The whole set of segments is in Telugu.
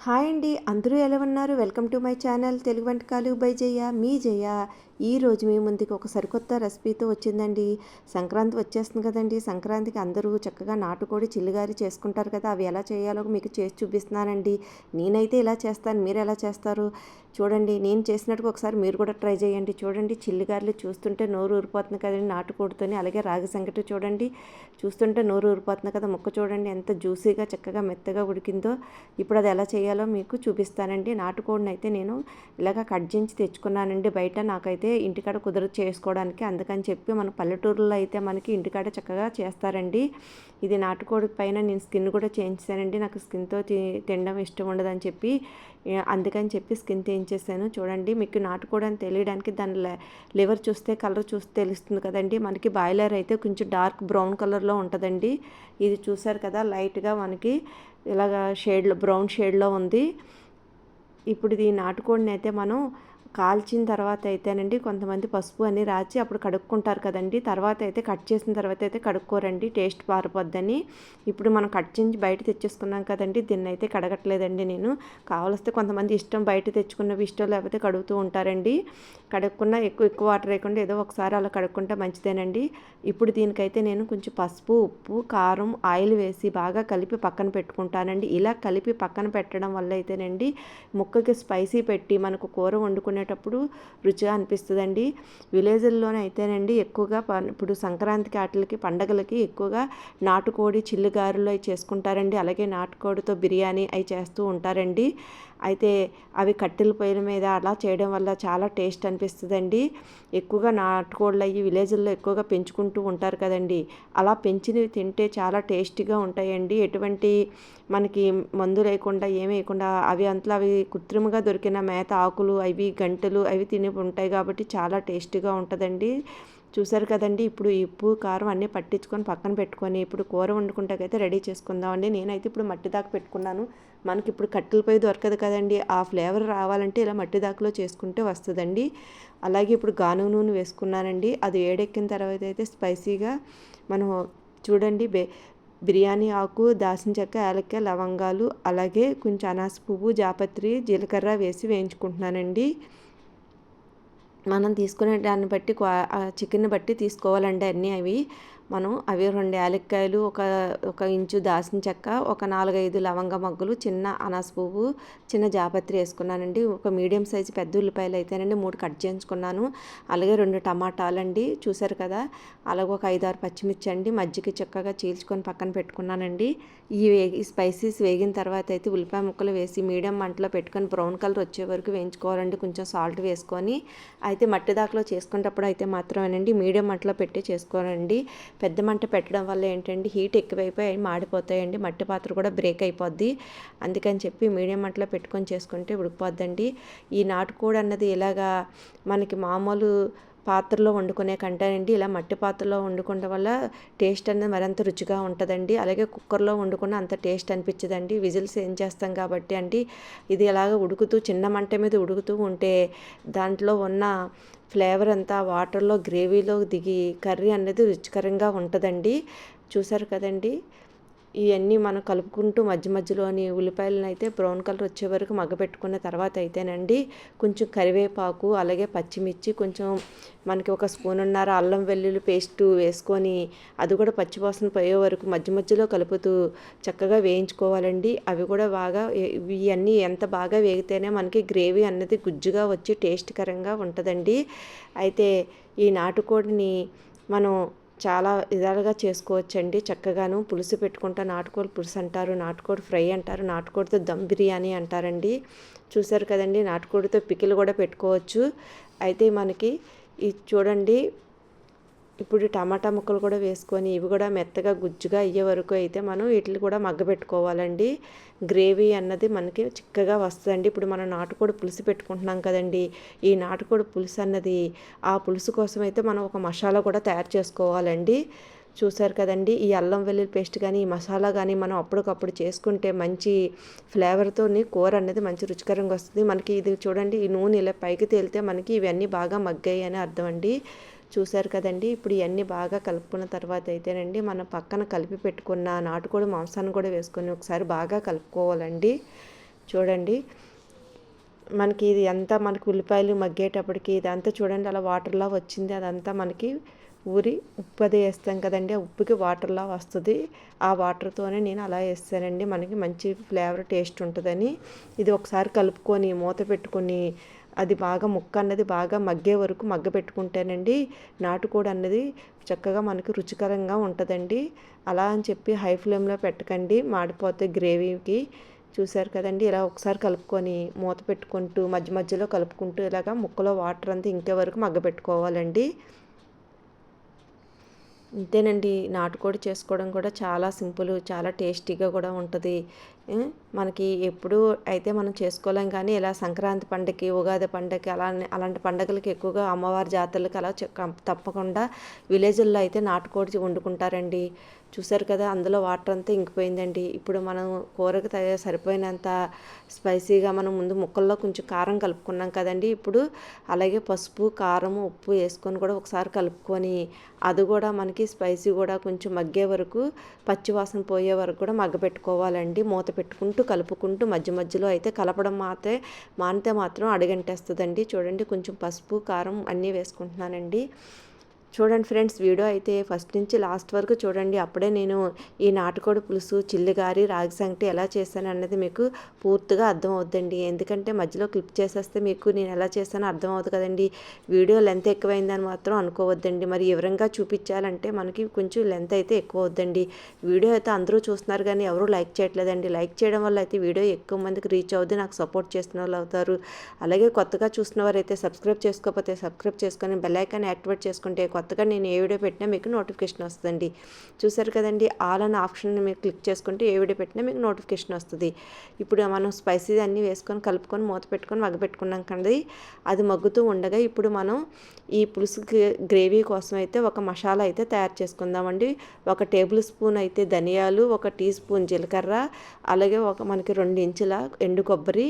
హాయ్ అండి, అందరూ ఎలా ఉన్నారు? Welcome to my channel Telugu వంటకాలు బై జయ. మీ జయ ఈరోజు మీ ముందుకు ఒక సరికొత్త రెసిపీతో వచ్చిందండి. సంక్రాంతి వచ్చేస్తుంది కదండి. సంక్రాంతికి అందరూ చక్కగా నాటుకోడి చిల్లిగారి చేసుకుంటారు కదా. అవి ఎలా చేయాలో మీకు చేసి చూపిస్తున్నానండి. నేనైతే ఇలా చేస్తాను, మీరు ఎలా చేస్తారు చూడండి. నేను చేసినట్టుగా ఒకసారి మీరు కూడా ట్రై చేయండి. చూడండి, చిల్లిగారెలు చూస్తుంటే నోరు ఊరిపోతుంది కదండి నాటుకోడితోని. అలాగే రాగి సంగటి చూడండి, చూస్తుంటే నోరు ఊరిపోతుంది కదా. ముక్క చూడండి ఎంత జ్యూసీగా చక్కగా మెత్తగా ఉడికిందో. ఇప్పుడు అది ఎలా చేయాలో మీకు చూపిస్తానండి. నాటుకోడిని అయితే నేను ఇలాగ కట్ చేసి తెచ్చుకున్నానండి బయట. నాకైతే ఇంటికాడ కుదరదు చేసుకోవడానికి, అందుకని చెప్పి మన పల్లెటూరులో అయితే మనకి ఇంటికాడ చక్కగా చేస్తారండి. ఇది నాటుకోడి పైన నేను స్కిన్ కూడా చేయించానండి. నాకు స్కిన్తో తినడం ఇష్టం ఉండదని చెప్పి, అందుకని చెప్పి స్కిన్ చేయించేసాను. చూడండి, మీకు నాటుకోడి అని తెలియడానికి దాని లివర్ చూస్తే, కలర్ చూస్తే తెలుస్తుంది కదండి. మనకి బాయిలర్ అయితే కొంచెం డార్క్ బ్రౌన్ కలర్లో ఉంటుందండి. ఇది చూసారు కదా, లైట్గా మనకి ఇలాగా షేడ్లో బ్రౌన్ షేడ్లో ఉంది. ఇప్పుడు ఈ నాటుకోడిని అయితే మనం కాల్చిన తర్వాత అయితేనండి కొంతమంది పసుపు అని రాచి అప్పుడు కడుక్కుంటారు కదండి. తర్వాత అయితే కట్ చేసిన తర్వాత అయితే కడుక్కోరండి, టేస్ట్ పారిపోద్దని. ఇప్పుడు మనం కట్ చేసి బయట తెచ్చేసుకున్నాం కదండి, దీన్ని అయితే కడగట్లేదండి నేను. కావలిస్తే కొంతమంది ఇష్టం బయట తెచ్చుకున్నవి ఇష్టం లేకపోతే కడుగుతూ ఉంటారండి. కడుక్కున్న ఎక్కువ ఎక్కువ వాటర్ వేయకుండా ఏదో ఒకసారి అలా కడుక్కుంటే మంచిదేనండి. ఇప్పుడు దీనికైతే నేను కొంచెం పసుపు, ఉప్పు, కారం, ఆయిల్ వేసి బాగా కలిపి పక్కన పెట్టుకుంటానండి. ఇలా కలిపి పక్కన పెట్టడం వల్ల అయితేనండి ముక్కకి స్పైసీ పెట్టి మనకు కూర వండుకునేటప్పుడు రుచిగా అనిపిస్తుందండి. విలేజ్ల్లోనే అయితేనండి ఎక్కువగా ఇప్పుడు సంక్రాంతికి వాటికి పండగలకి ఎక్కువగా నాటుకోడి చిల్లిగారెలు అవి చేసుకుంటారండి. అలాగే నాటుకోడితో బిర్యానీ అవి చేస్తూ ఉంటారండి. అయితే అవి కట్టెల పొయ్యిల మీద అలా చేయడం వల్ల చాలా టేస్ట్ అనిపిస్తుందండి. ఎక్కువగా నాటుకోళ్ళు అవి విలేజ్ల్లో ఎక్కువగా పెంచుకుంటూ ఉంటారు కదండి. అలా పెంచినవి తింటే చాలా టేస్టీగా ఉంటాయండి. ఎటువంటి మనకి మందు లేకుండా ఏమి వేయకుండా అవి అంతలో అవి కృత్రిమంగా దొరికిన మేత ఆకులు అవి గంటలు అవి తిని ఉంటాయి కాబట్టి చాలా టేస్టీగా ఉంటుందండి. చూసారు కదండి. ఇప్పుడు ఉప్పు కారం అన్నీ పట్టించుకొని పక్కన పెట్టుకొని ఇప్పుడు కూర వండుకుంటాకైతే రెడీ చేసుకుందామండి. నేనైతే ఇప్పుడు మట్టి దాకా పెట్టుకున్నాను. మనకి ఇప్పుడు కట్టెల పొయ్యి దొరకదు కదండి. ఆ ఫ్లేవర్ రావాలంటే ఇలా మట్టి దాకలో చేసుకుంటే వస్తుందండి. అలాగే ఇప్పుడు గానుగ నూనె వేసుకున్నానండి. అది వేడెక్కిన తర్వాత అయితే స్పైసీగా మనం చూడండి బిర్యానీ ఆకు, దాల్చిన చెక్క, యాలక్కాయ, లవంగాలు, అలాగే కొంచెం అనాస పువ్వు, జాపత్రి, జీలకర్ర వేసి వేయించుకుంటున్నానండి. మనం తీసుకునే దాన్ని బట్టి చికెన్ బట్టి తీసుకోవాలండి అన్నీ. అవి 2 యాలక్కాయలు, ఒక ఇంచు దాల్చిన చెక్క, ఒక 4-5 లవంగ మొగ్గలు, చిన్న అనాస పువ్వు, చిన్న జాపత్రి వేసుకున్నానండి. ఒక మీడియం సైజు పెద్ద ఉల్లిపాయలు అయితేనండి 3 కట్ చేయించుకున్నాను. అలాగే 2 టమాటాలండి చూసారు కదా. అలాగే ఒక 5-6 పచ్చిమిర్చి అండి మజ్జిగ చక్కగా చీల్చుకొని పక్కన పెట్టుకున్నానండి. ఈ స్పైసీస్ వేగిన తర్వాత అయితే ఉల్లిపాయ ముక్కలు వేసి మీడియం మంటలో పెట్టుకొని బ్రౌన్ కలర్ వచ్చే వరకు వేయించుకోవాలండి. కొంచెం సాల్ట్ వేసుకొని అయితే మట్టి దాకలో చేసుకునేటప్పుడు అయితే మాత్రమేనండి మీడియం మంటలో పెట్టి చేసుకోవాలండి. పెద్ద మంట పెట్టడం వల్ల ఏంటంటే హీట్ ఎక్కువైపోయి మాడిపోతాయండి, మట్టి పాత్ర కూడా బ్రేక్ అయిపోద్ది. అందుకని చెప్పి మీడియం మంటలో పెట్టుకొని చేసుకుంటే ఉడికిపోద్దండి. ఈ నాటుకోడి అన్నది ఇలాగా మనకి మామూలు పాత్రలో వండుకునే కంటేనండి ఇలా మట్టి పాత్రలో వండుకోవడం వల్ల టేస్ట్ అనేది మరింత రుచిగా ఉంటుందండి. అలాగే కుక్కర్లో వండుకున్న అంత టేస్ట్ అనిపించదండి. విజిల్స్ ఏం చేస్తాం కాబట్టి అండి ఇది ఇలాగ ఉడుకుతూ చిన్న మంట మీద ఉడుకుతూ ఉంటే దాంట్లో ఉన్న ఫ్లేవర్ అంతా వాటర్లో గ్రేవీలో దిగి కర్రీ అనేది రుచికరంగా ఉంటుందండి. చూసారు కదండి. ఇవన్నీ మనం కలుపుకుంటూ మధ్య మధ్యలోని ఉల్లిపాయలను అయితే బ్రౌన్ కలర్ వచ్చే వరకు మగ్గపెట్టుకున్న తర్వాత అయితేనండి కొంచెం కరివేపాకు, అలాగే పచ్చిమిర్చి, కొంచెం మనకి ఒక స్పూనున్నర అల్లం వెల్లుల్లి పేస్టు వేసుకొని అది కూడా పచ్చివాసన పోయే వరకు మధ్య మధ్యలో కలుపుతూ చక్కగా వేయించుకోవాలండి. అవి కూడా బాగా ఇవన్నీ ఎంత బాగా వేగితేనే మనకి గ్రేవీ అన్నది గుజ్జుగా వచ్చి టేస్ట్కరంగా ఉంటుందండి. అయితే ఈ నాటుకోడిని మనం చాలా విధాలుగా చేసుకోవచ్చండి. చక్కగాను పులుసు పెట్టుకుంటా నాటుకోడి పులుసు అంటారు, నాటుకోడి ఫ్రై అంటారు, నాటుకోడితో దమ్ బిర్యానీ అంటారండి. చూసారు కదండి, నాటుకోడితో పికిల్ కూడా పెట్టుకోవచ్చు. అయితే మనకి ఇది చూడండి, ఇప్పుడు టమాటా ముక్కలు కూడా వేసుకొని ఇవి కూడా మెత్తగా గుజ్జుగా అయ్యే వరకు అయితే మనం వీటిని కూడా మగ్గబెట్టుకోవాలండి. గ్రేవీ అన్నది మనకి చిక్కగా వస్తుందండి. ఇప్పుడు మనం నాటుకోడి పులుసు పెట్టుకుంటున్నాం కదండి. ఈ నాటుకోడి పులుసు అన్నది ఆ పులుసు కోసం అయితే మనం ఒక మసాలా కూడా తయారు చేసుకోవాలండి. చూసారు కదండి, ఈ అల్లం వెల్లుల్లి పేస్ట్ కానీ ఈ మసాలా కానీ మనం అప్పటికప్పుడు చేసుకుంటే మంచి ఫ్లేవర్తో కూర అనేది మంచి రుచికరంగా వస్తుంది. మనకి ఇది చూడండి, ఈ నూనె ఇలా పైకి తేలితే మనకి ఇవన్నీ బాగా మగ్గాయి అని అర్థం అండి. చూసారు కదండి. ఇప్పుడు ఇవన్నీ బాగా కలుపుకున్న తర్వాత అయితేనండి మనం పక్కన కలిపి పెట్టుకున్న నాటుకోడి మాంసాన్ని కూడా వేసుకొని ఒకసారి బాగా కలుపుకోవాలండి. చూడండి మనకి ఇది అంతా మనకి ఉల్లిపాయలు మగ్గేటప్పటికి ఇదంతా చూడండి అలా వాటర్లా వచ్చింది. అదంతా మనకి ఊరి ఉప్పు అది వేస్తాం కదండి, ఆ ఉప్పుకి వాటర్లా వస్తుంది. ఆ వాటర్తోనే నేను అలా వేస్తానండి, మనకి మంచి ఫ్లేవర్ టేస్ట్ ఉంటుందని. ఇది ఒకసారి కలుపుకొని మూత పెట్టుకొని అది బాగా ముక్క అన్నది బాగా మగ్గే వరకు మగ్గ పెట్టుకుంటేనండి నాటుకోడి అన్నది చక్కగా మనకి రుచికరంగా ఉంటుందండి. అలా అని చెప్పి హై ఫ్లేమ్లో పెట్టకండి, మాడిపోతే గ్రేవీకి. చూసారు కదండి, ఇలా ఒకసారి కలుపుకొని మూత పెట్టుకుంటూ మధ్య మధ్యలో కలుపుకుంటూ ఇలాగ ముక్కలో వాటర్ అంతా ఇంకే వరకు మగ్గబెట్టుకోవాలండి. ఇంతేనండి, నాటుకోడి చేసుకోవడం కూడా చాలా సింపుల్, చాలా టేస్టీగా కూడా ఉంటుంది. మనకి ఎప్పుడు అయితే మనం చేసుకోలేం, కానీ ఇలా సంక్రాంతి పండగకి, ఉగాది పండగకి అలాంటి పండగలకి ఎక్కువగా అమ్మవారి జాతరలకి అలా తప్పకుండా విలేజ్ల్లో అయితే నాటుకోడి వండుకుంటారండి. చూసారు కదా, అందులో వాటర్ అంతా ఇంకిపోయిందండి. ఇప్పుడు మనం కూరకు సరిపోయినంత స్పైసీగా మనం ముందు ముక్కల్లో కొంచెం కారం కలుపుకున్నాం కదండి, ఇప్పుడు అలాగే పసుపు, కారం, ఉప్పు వేసుకొని కూడా ఒకసారి కలుపుకొని అది కూడా మనకి స్పైసీ కూడా కొంచెం మగ్గే వరకు, పచ్చివాసన పోయే వరకు కూడా మగ్గపెట్టుకోవాలండి. మూత పెట్టుకుంటూ కలుపుకుంటూ మధ్య మధ్యలో అయితే కలపడం మానితే మాత్రం అడుగంటేస్తుందండి. చూడండి, కొంచెం పసుపు, కారం అన్నీ వేసుకుంటున్నానండి. చూడండి ఫ్రెండ్స్, వీడియో అయితే ఫస్ట్ నుంచి లాస్ట్ వరకు చూడండి. అప్పుడే నేను ఈ నాటుకోడి పులుసు, చిల్లిగారి, రాగి సంగటి ఎలా చేశాను అన్నది మీకు పూర్తిగా అర్థం అవుద్దండి. ఎందుకంటే మధ్యలో క్లిప్ చేసేస్తే మీకు నేను ఎలా చేశానో అర్థం అవుతుంది కదండి. వీడియో లెంత్ ఎక్కువైందని మాత్రం అనుకోవద్దండి. మరి వివరంగా చూపించాలంటే మనకి కొంచెం లెంత్ అయితే ఎక్కువ అవుద్దండి. వీడియో అయితే అందరూ చూస్తున్నారు కానీ ఎవరూ లైక్ చేయట్లేదండి. లైక్ చేయడం వల్ల అయితే వీడియో ఎక్కువ మందికి రీచ్ అవుద్ది, నాకు సపోర్ట్ చేసిన వాళ్ళు అవుతారు. అలాగే కొత్తగా చూసిన వారైతే సబ్స్క్రైబ్ చేసుకోకపోతే సబ్స్క్రైబ్ చేసుకొని బెల్ ఐకాన్ యాక్టివేట్ చేసుకుంటే కొత్తగా నేను ఏ వీడియో పెట్టినా మీకు నోటిఫికేషన్ వస్తుందండి. చూసారు కదండి, ఆల్ అనే ఆప్షన్ మీరు క్లిక్ చేసుకుంటే ఏ వీడియో పెట్టినా మీకు నోటిఫికేషన్ వస్తుంది. ఇప్పుడు మనం స్పైసీ అన్నీ వేసుకొని కలుపుకొని మూత పెట్టుకొని మగ్గపెట్టుకున్నాం కదండి. అది మగ్గుతూ ఉండగా ఇప్పుడు మనం ఈ పులుసు గ్రేవీ కోసం అయితే ఒక మసాలా అయితే తయారు చేసుకుందామండి. 1 టేబుల్ స్పూన్ అయితే ధనియాలు, 1 టీ స్పూన్ జీలకర్ర, అలాగే మనకి 2 ఇంచుల ఎండు కొబ్బరి,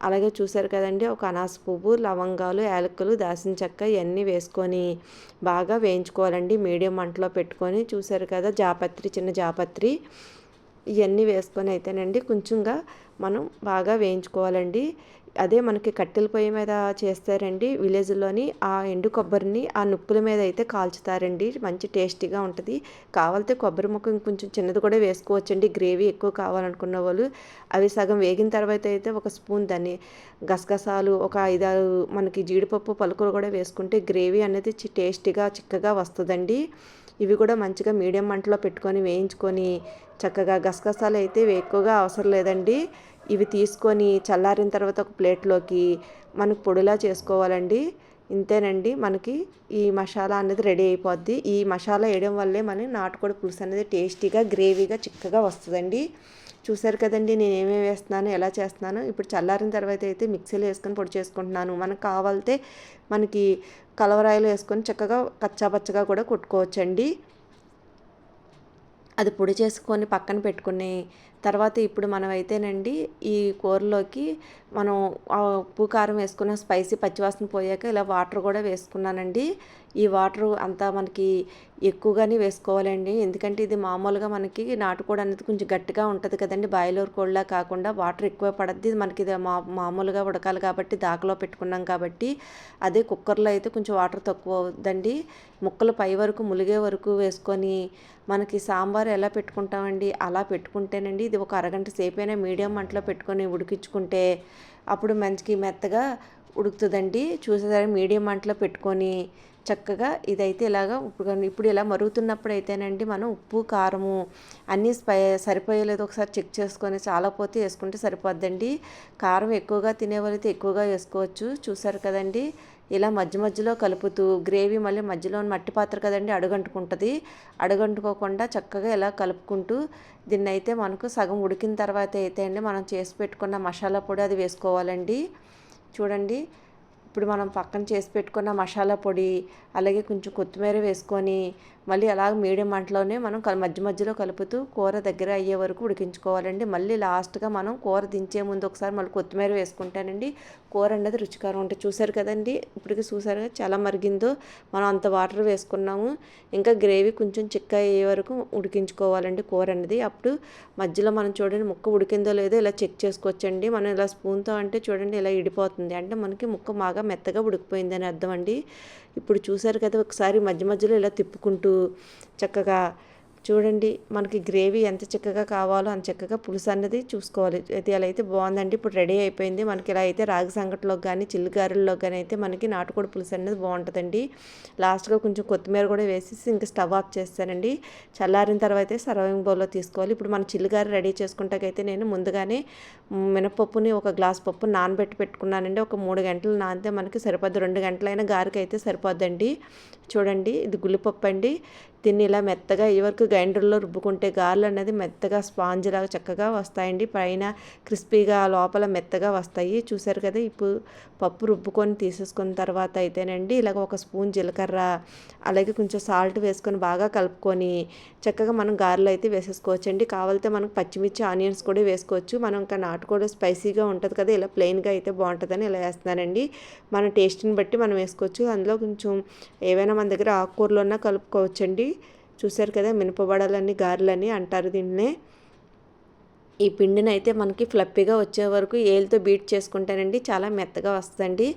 అలాగే చూసారు కదండి, ఒక అనాస పువ్వు, లవంగాలు, యాలకులు, దాల్చిన చెక్క ఇవన్నీ వేసుకొని బాగా వేయించుకోవాలండి. మీడియం మంటలో పెట్టుకొని, చూసారు కదా జాపత్రి, చిన్న జాపత్రి ఇవన్నీ వేసుకొని అయితేనండి కొంచెంగా మనం బాగా వేయించుకోవాలండి. అదే మనకి కట్టెల పొయ్యి మీద చేస్తారండి విలేజ్లోని, ఆ ఎండు కొబ్బరిని ఆ నుప్పుల మీద అయితే కాల్చుతారండి, మంచి టేస్టీగా ఉంటుంది. కావాలితే కొబ్బరి ముక్క ఇంకొంచెం చిన్నది కూడా వేసుకోవచ్చండి, గ్రేవీ ఎక్కువ కావాలనుకున్న వాళ్ళు. అవి సగం వేగిన తర్వాత అయితే 1 స్పూన్ గసగసాలు, ఒక 5-6 మనకి జీడిపప్పు పలుకులు కూడా వేసుకుంటే గ్రేవీ అనేది టేస్టీగా చిక్కగా వస్తుందండి. ఇవి కూడా మంచిగా మీడియం మంటలో పెట్టుకొని వేయించుకొని చక్కగా, గసగసాలు అయితే ఎక్కువగా అవసరం లేదండి. ఇవి తీసుకొని చల్లారిన తర్వాత ఒక ప్లేట్లోకి మనకు పొడిలా చేసుకోవాలండి. ఇంతేనండి, మనకి ఈ మసాలా అనేది రెడీ అయిపోద్ది. ఈ మసాలా వేయడం వల్లే మన నాటుకోడి పులుసు అనేది టేస్టీగా, గ్రేవీగా, చిక్కగా వస్తుందండి. చూసారు కదండి, నేను ఏమేమి వేస్తున్నాను, ఎలా చేస్తున్నాను. ఇప్పుడు చల్లారిన తర్వాత అయితే మిక్సీలో వేసుకొని పొడి చేసుకుంటున్నాను. మనకు కావాలితే మనకి కలవరాయిలు వేసుకొని చక్కగా కచ్చాపచ్చగా కూడా కొట్టుకోవచ్చండి. అది పొడి చేసుకొని పక్కన పెట్టుకుని తర్వాత ఇప్పుడు మనం అయితేనండి ఈ కూరలోకి మనం ఉప్పు, కారం వేసుకున్న స్పైసీ పచ్చివాసన పోయాక ఇలా వాటర్ కూడా వేసుకున్నానండి. ఈ వాటర్ అంతా మనకి ఎక్కువగానే వేసుకోవాలండి, ఎందుకంటే ఇది మామూలుగా మనకి నాటుకోడి అనేది కొంచెం గట్టిగా ఉంటుంది కదండి, బాయిలర్ కోడిలా కాకుండా వాటర్ ఎక్కువ పడద్ది మనకి. ఇది మామూలుగా ఉడకాలి కాబట్టి దాకలో పెట్టుకున్నాం కాబట్టి. అదే కుక్కర్లో అయితే కొంచెం వాటర్ తక్కువ అవుతుందండి. ముక్కలు పై వరకు ములిగే వరకు వేసుకొని మనకి సాంబార్ ఎలా పెట్టుకుంటామండి అలా పెట్టుకుంటేనండి ఇది ఒక అరగంట సేపైనా మీడియం మంటలో పెట్టుకొని ఉడికించుకుంటే అప్పుడు మంచికి మెత్తగా ఉడుకుతుందండి. చూసేసరికి మీడియం మంటలో పెట్టుకొని చక్కగా ఇదైతే ఇలాగా ఇప్పుడు ఇలా మరుగుతున్నప్పుడు అయితేనండి మనం ఉప్పు, కారము అన్నీ సరిపోయలేదు ఒకసారి చెక్ చేసుకొని, చాలా పోతే వేసుకుంటే సరిపోద్దండి. కారం ఎక్కువగా తినేవాళ్ళైతే ఎక్కువగా వేసుకోవచ్చు. చూసారు కదండి, ఇలా మధ్య మధ్యలో కలుపుతూ గ్రేవీ మళ్ళీ మధ్యలో మట్టి పాత్ర కదండి అడుగంటుకుంటుంది, అడుగంటుకోకుండా చక్కగా ఇలా కలుపుకుంటూ దీన్ని అయితే మనకు సగం ఉడికిన తర్వాత అయితే అండి మనం చేసి పెట్టుకున్న మసాలా పొడి అది వేసుకోవాలండి. చూడండి, ఇప్పుడు మనం పక్కన చేసి పెట్టుకున్న మసాలా పొడి, అలాగే కొంచెం కొత్తిమీర వేసుకొని మళ్ళీ అలాగ మీడియం మంటలోనే మనం మధ్య మధ్యలో కలుపుతూ కూర దగ్గర అయ్యే వరకు ఉడికించుకోవాలండి. మళ్ళీ లాస్ట్గా మనం కూర దించే ముందు ఒకసారి మళ్ళీ కొత్తిమీర వేసుకుంటానండి కూర అనేది రుచికరం ఉంటుంది. చూసారు కదండి, ఇప్పటికి చూసారు చాలా మరిగిందో. మనం అంత వాటర్ వేసుకున్నాము. ఇంకా గ్రేవీ కొంచెం చిక్క అయ్యే వరకు ఉడికించుకోవాలండి కూర అనేది. అప్పుడు మధ్యలో మనం చూడండి ముక్క ఉడికిందో లేదో ఇలా చెక్ చేసుకోవచ్చండి. మనం ఇలా స్పూన్తో అంటే చూడండి ఇలా ఇడిపోతుంది, అంటే మనకి ముక్క బాగా మెత్తగా ఉడికిపోయిందని అర్థం అండి. ఇప్పుడు చూసారు కదా, ఒకసారి మధ్య మధ్యలో ఇలా తిప్పుకుంటూ చక్కగా చూడండి మనకి గ్రేవీ ఎంత చక్కగా కావాలో అంత చక్కగా పులుసు అన్నది చూసుకోవాలి. అయితే అలా అయితే బాగుందండి. ఇప్పుడు రెడీ అయిపోయింది. మనకి ఇలా అయితే రాగి సంగటిలోకి కానీ చిల్లిగారెల్లోకి కానీ అయితే మనకి నాటుకోడి పులుసు అనేది బాగుంటుందండి. లాస్ట్గా కొంచెం కొత్తిమీర కూడా వేసేసి ఇంకా స్టవ్ ఆఫ్ చేస్తానండి. చల్లారిన తర్వాత అయితే సర్వింగ్ బౌల్లో తీసుకోవాలి. ఇప్పుడు మన చిల్లిగారె రెడీ చేసుకుంటాకైతే నేను ముందుగానే మినపప్పుని ఒక గ్లాస్ పప్పు నానబెట్టి పెట్టుకున్నానండి. ఒక 3 గంటలు నానితే మనకి సరిపోద్ది. 2 గంటలైనా గారికి అయితే సరిపోద్దండి. చూడండి ఇది గుల్లిపప్పు అండి. దీన్ని ఇలా మెత్తగా ఈ వరకు గ్రైండర్లో రుబ్బుకుంటే గారెలు అనేది మెత్తగా స్పాంజ్ లాగా చక్కగా వస్తాయండి. పైన క్రిస్పీగా లోపల మెత్తగా వస్తాయి. చూసారు కదా, ఇప్పుడు పప్పు రుబ్బుకొని తీసేసుకున్న తర్వాత అయితేనండి ఇలాగ ఒక స్పూన్ జీలకర్ర అలాగే కొంచెం సాల్ట్ వేసుకొని బాగా కలుపుకొని చక్కగా మనం గారెలు అయితే వేసేసుకోవచ్చండి. కావాలితే మనకు పచ్చిమిర్చి ఆనియన్స్ కూడా వేసుకోవచ్చు. మనం ఇంకా నాటుకోడి స్పైసీగా ఉంటుంది కదా, ఇలా ప్లెయిన్గా అయితే బాగుంటుందని ఇలా వేస్తున్నానండి. మన టేస్ట్ని బట్టి మనం వేసుకోవచ్చు. అందులో కొంచెం ఏవైనా మన దగ్గర ఆకుకూరలు ఉన్నా కలుపుకోవచ్చండి. చూసారు కదా, మినపబడలని గారెలని అంటారు దీన్నే. ఈ పిండిని అయితే మనకి ఫ్లప్పీగా వచ్చే వరకు ఏలుతో బీట్ చేసుకుంటానండి. చాలా మెత్తగా వస్తుందండి.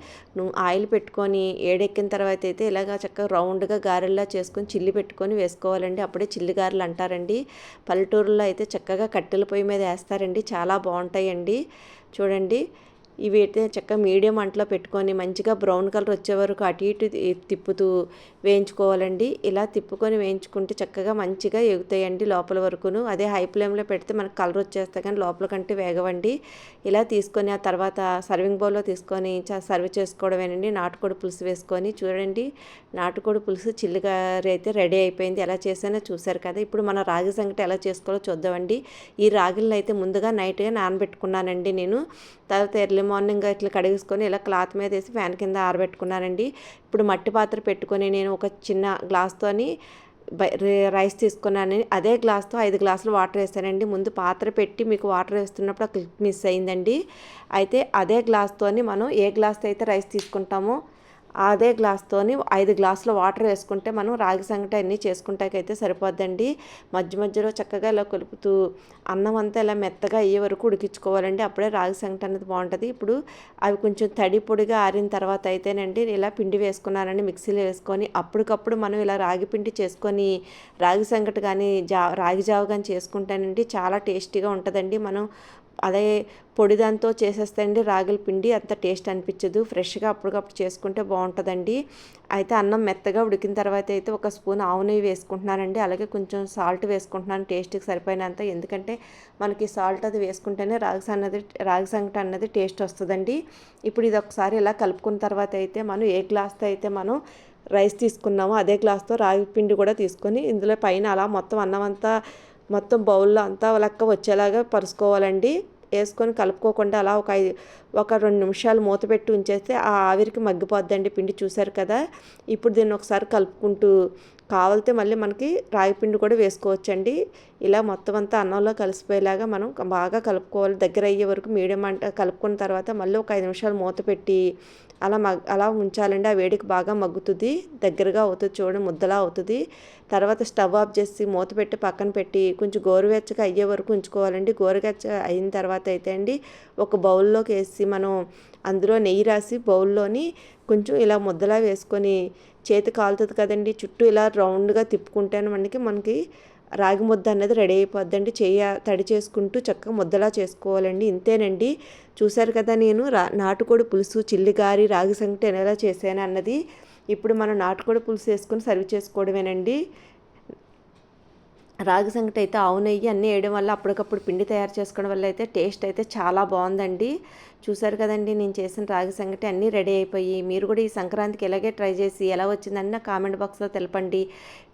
ఆయిల్ పెట్టుకొని ఏడెక్కిన తర్వాత అయితే ఇలాగ చక్కగా రౌండ్గా గారెల్లా చేసుకొని చిల్లి పెట్టుకొని వేసుకోవాలండి. అప్పుడే చిల్లి గారెలు అంటారండి. పల్లెటూరులో అయితే చక్కగా కట్టెల పొయ్యి మీద వేస్తారండి. చాలా బాగుంటాయండి. చూడండి ఇవి అయితే చక్కగా మీడియం మంటలో పెట్టుకొని మంచిగా బ్రౌన్ కలర్ వచ్చే వరకు అటు ఇటు తిప్పుతూ వేయించుకోవాలండి. ఇలా తిప్పుకొని వేయించుకుంటే చక్కగా మంచిగా ఎగుతాయండి లోపల వరకును. అదే హై ఫ్లేమ్లో పెడితే మనకు కలర్ వచ్చేస్తాయి కానీ లోపల కంటే వేగవండి. ఇలా తీసుకొని ఆ తర్వాత సర్వింగ్ బౌల్లో తీసుకొని సర్వ్ చేసుకోవడమేనండి. నాటుకోడి పులుసు వేసుకొని చూడండి, నాటుకోడి పులుసు చిల్లిగారె అయితే రెడీ అయిపోయింది. ఎలా చేసానో చూసారు కదా. ఇప్పుడు మన రాగి సంగటి ఎలా చేసుకోవాలో చూద్దామండి. ఈ రాగిలను అయితే ముందుగా నైట్గా నానబెట్టుకున్నానండి నేను. తర్వాత ఎర్లీ మార్నింగ్ ఇట్లా కడిగేసుకొని ఇలా క్లాత్ మీద వేసి ఫ్యాన్ కింద ఆరబెట్టుకున్నానండి. ఇప్పుడు మట్టి పాత్ర పెట్టుకొని నేను ఒక చిన్న గ్లాస్తోని రైస్ తీసుకున్నాను. అదే గ్లాస్తో 5 గ్లాసులు వాటర్ వేస్తానండి. ముందు పాత్ర పెట్టి మీకు వాటర్ వేస్తున్నప్పుడు ఆ క్లిప్ మిస్ అయిందండి. అయితే అదే గ్లాస్తోని మనం ఏ గ్లాస్తో అయితే రైస్ తీసుకుంటామో అదే గ్లాస్తోని 5 గ్లాసుల వాటర్ వేసుకుంటే మనం రాగి సంగటి అన్నీ చేసుకుంటాకైతే సరిపోద్దండి. మధ్య మధ్యలో చక్కగా ఇలా కలుపుతూ అన్నం అంతా ఇలా మెత్తగా అయ్యే వరకు ఉడికించుకోవాలండి. అప్పుడే రాగి సంగటి అనేది బాగుంటుంది. ఇప్పుడు అవి కొంచెం తడి పొడిగా ఆరిన తర్వాత అయితేనండి ఇలా పిండి వేసుకున్నానండి. మిక్సీలో వేసుకొని అప్పటికప్పుడు మనం ఇలా రాగి పిండి చేసుకొని రాగి సంగటి కానీ రాగి జావ కానీ చేసుకుంటానండి. చాలా టేస్టీగా ఉంటుందండి. మనం అదే పొడిదాంతో చేసేస్తాయండి రాగుల పిండి అంత టేస్ట్ అనిపించదు. ఫ్రెష్గా అప్పటికప్పుడు చేసుకుంటే బాగుంటుందండి. అయితే అన్నం మెత్తగా ఉడికిన తర్వాత అయితే ఒక స్పూన్ ఆవు నెయ్యి వేసుకుంటున్నానండి. అలాగే కొంచెం సాల్ట్ వేసుకుంటున్నాను టేస్ట్కి సరిపోయినంత. ఎందుకంటే మనకి సాల్ట్ అది వేసుకుంటేనే రాగి సంగటి అన్నది టేస్ట్ వస్తుందండి. ఇప్పుడు ఇది ఒకసారి ఇలా కలుపుకున్న తర్వాత అయితే మనం ఏ గ్లాస్తో అయితే మనం రైస్ తీసుకున్నామో అదే గ్లాస్తో రాగి పిండి కూడా తీసుకొని ఇందులో పైన అలా మొత్తం అన్నం అంతా మొత్తం బౌల్లో అంతా లెక్క వచ్చేలాగా పరుచుకోవాలండి. వేసుకొని కలుపుకోకుండా అలా ఒక 2 నిమిషాలు మూత పెట్టి ఉంచేస్తే ఆ ఆవిరికి మగ్గిపోద్దండి పిండి. చూసారు కదా. ఇప్పుడు దీన్ని ఒకసారి కలుపుకుంటూ కావాలితే మళ్ళీ మనకి రాగి పిండి కూడా వేసుకోవచ్చండి. ఇలా మొత్తం అంతా అన్నంలో కలిసిపోయేలాగా మనం బాగా కలుపుకోవాలి. దగ్గర అయ్యే వరకు మీడియం మంట కలుపుకున్న తర్వాత మళ్ళీ ఒక 5 నిమిషాలు మూత పెట్టి అలా ఉంచాలండి. ఆ వేడికి బాగా మగ్గుతుంది, దగ్గరగా అవుతుంది, చూడండి ముద్దలా అవుతుంది. తర్వాత స్టవ్ ఆఫ్ చేసి మూత పెట్టి పక్కన పెట్టి కొంచెం గోరువెచ్చగా అయ్యే వరకు ఉంచుకోవాలండి. గోరువెచ్చగా అయిన తర్వాత అయితే అండి ఒక బౌల్లోకి వేసి మనం అందులో నెయ్యి రాసి బౌల్లోని కొంచెం ఇలా ముద్దలా వేసుకొని చేతి కాలుతుంది కదండి, చుట్టూ ఇలా రౌండ్గా తిప్పుకుంటేనే మనకి రాగి ముద్ద అనేది రెడీ అయిపోద్దండి. తడి చేసుకుంటూ చక్కగా ముద్దలా చేసుకోవాలండి. ఇంతేనండి. చూశారు కదా, నేను నాటుకోడి పులుసు చిల్లిగారి రాగి సంగటి ఎలా చేశాను అన్నది. ఇప్పుడు మనం నాటుకోడి పులుసు వేసుకొని సర్వ్ చేసుకోవడమేనండి. రాగి సంగటి అయితే ఆవు నెయ్యి అన్నీ వేయడం వల్ల అప్పటికప్పుడు పిండి తయారు చేసుకోవడం వల్ల అయితే టేస్ట్ అయితే చాలా బాగుందండి. చూసారు కదండి, నేను చేసిన రాగి సంగటి అన్నీ రెడీ అయిపోయి మీరు కూడా ఈ సంక్రాంతికి ఇలాగే ట్రై చేసి ఎలా వచ్చిందని నా కామెంట్ బాక్స్లో తెలపండి.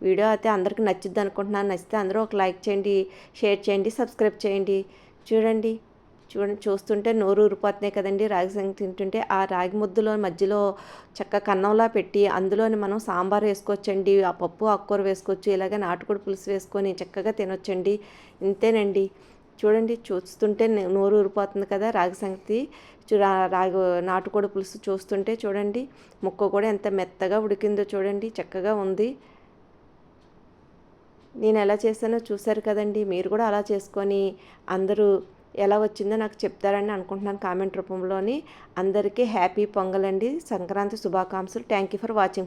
వీడియో అయితే అందరికీ నచ్చుద్ది అనుకుంటున్నాను. నచ్చితే అందరూ ఒక లైక్ చేయండి, షేర్ చేయండి, సబ్స్క్రైబ్ చేయండి. చూడండి చూస్తుంటే నోరు ఊరిపోతున్నాయి కదండీ! రాగి సంగటి తింటుంటే. ఆ రాగి ముద్దలో మధ్యలో కన్నంలా పెట్టి అందులోని మనం సాంబార్ వేసుకోవచ్చండి. ఆ పప్పు, ఆకుకూర వేసుకోవచ్చు. ఇలాగ నాటుకోడి పులుసు వేసుకొని చక్కగా తినొచ్చండి. ఇంతేనండి. చూడండి చూస్తుంటే నోరు ఊరిపోతుంది కదా! రాగి సంగటి. రాగి నాటుకోడి పులుసు చూస్తుంటే చూడండి. ముక్క కూడా ఎంత మెత్తగా ఉడికిందో చూడండి. చక్కగా ఉంది. నేను ఎలా చేశానో చూశారు కదండీ! మీరు కూడా అలా చేసుకొని అందరూ ఎలా వచ్చిందో నాకు చెప్తారని అనుకుంటున్నాను కామెంట్ రూపంలోని. అందరికీ హ్యాపీ పొంగల్ అండి. సంక్రాంతి శుభాకాంక్షలు. Thank you for watching.